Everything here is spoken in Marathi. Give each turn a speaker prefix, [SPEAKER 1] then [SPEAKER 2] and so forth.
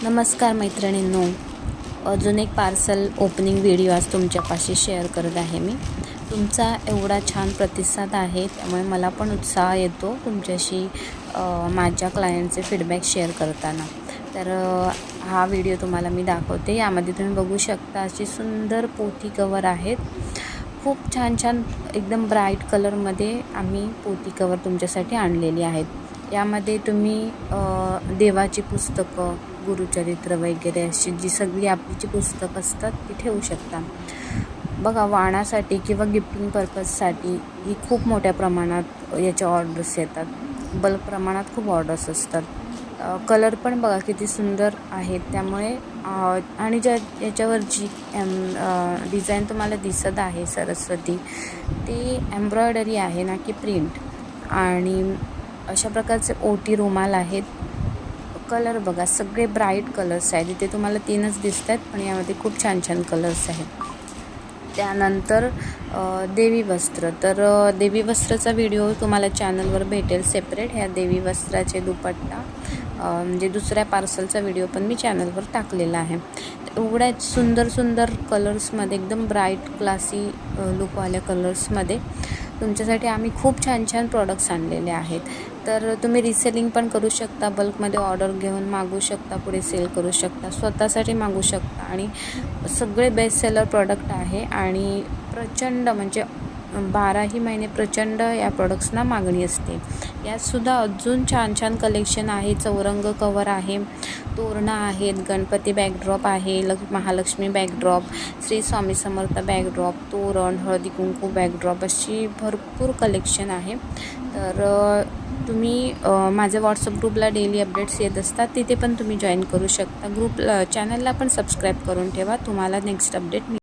[SPEAKER 1] नमस्कार मैत्रिणींनो, अजून एक पार्सल ओपनिंग व्हिडिओ आज तुमच्यापाशी शेअर करत आहे मी. तुमचा एवढा छान प्रतिसाद आहे, त्यामुळे मला पण उत्साह येतो तुमच्याशी माझ्या क्लायंटचे फीडबॅक शेअर करताना. तर हा व्हिडिओ तुम्हाला मी दाखवते. यामध्ये तुम्ही बघू शकता अशी सुंदर पोथी कवर आहेत. खूप छान छान एकदम ब्राईट कलरमध्ये आम्ही पोथी कवर तुमच्यासाठी आणलेली आहेत. यामध्ये तुम्ही देवाची पुस्तकं, गुरुचरित्र वगैरे अशी जी सगळी आपली जी पुस्तकं असतात ती ठेवू शकता. बघा, वाणासाठी किंवा गिफ्टिंग पर्पजसाठी ही खूप मोठ्या प्रमाणात याच्या ऑर्डर्स येतात. बल्क प्रमाणात खूप ऑर्डर्स असतात. कलर पण बघा किती सुंदर आहेत. त्यामुळे आणि याच्यावर जी डिझाईन तुम्हाला दिसत आहे सरस्वती, ती एम्ब्रॉयडरी आहे ना की प्रिंट. आणि अशा प्रकारचे ओटी रुमाल आहेत. कलर बघा, सगळे ब्राईट कलर्स आहेत. इथे तुम्हाला 3च दिसत आहेत, पण यामध्ये खूप छान छान कलर्स आहेत. त्यानंतर देवी वस्त्र. तर देवी वस्त्राचा व्हिडिओ तुम्हाला चॅनलवर भेटेल सेपरेट. ह्या देवी वस्त्राचे दुपट्टा म्हणजे दुसऱ्या पार्सलचा व्हिडिओ पण मी चॅनलवर टाकलेला आहे. एवढ्या सुंदर सुंदर कलर्समध्ये, एकदम ब्राईट क्लासी लुकवाल्या कलर्समध्ये तुमच्यासाठी आम्ही खूप छान छान प्रॉडक्ट्स आणलेले आहेत. तर तुम्ही रिसेलिंग पण करू शकता, बल्कमध्ये ऑर्डर घेऊन मागू शकता, पुढे सेल करू शकता, स्वतःसाठी मागू शकता. आणि सगळे बेस्ट सेलर प्रॉडक्ट आहे आणि प्रचंड म्हणजे 12ही महिने प्रचंड या प्रॉडक्ट्सना मागणी असते. यातसुद्धा अजून छान छान कलेक्शन आहे. चौरंग कवर आहे, तोरणं आहेत, गणपती बॅकड्रॉप आहे, महालक्ष्मी बॅकड्रॉप, श्री स्वामी समर्थ बॅकड्रॉप, तोरण, हळदी कुंकू बॅकड्रॉप, अशी भरपूर कलेक्शन आहे. तर तुम्ही माझ्या व्हॉट्सअप ग्रुपला डेली अपडेट्स येत असतात, तिथे पण तुम्ही जॉईन करू शकता. चॅनलला पण सबस्क्राईब करून ठेवा, तुम्हाला नेक्स्ट अपडेट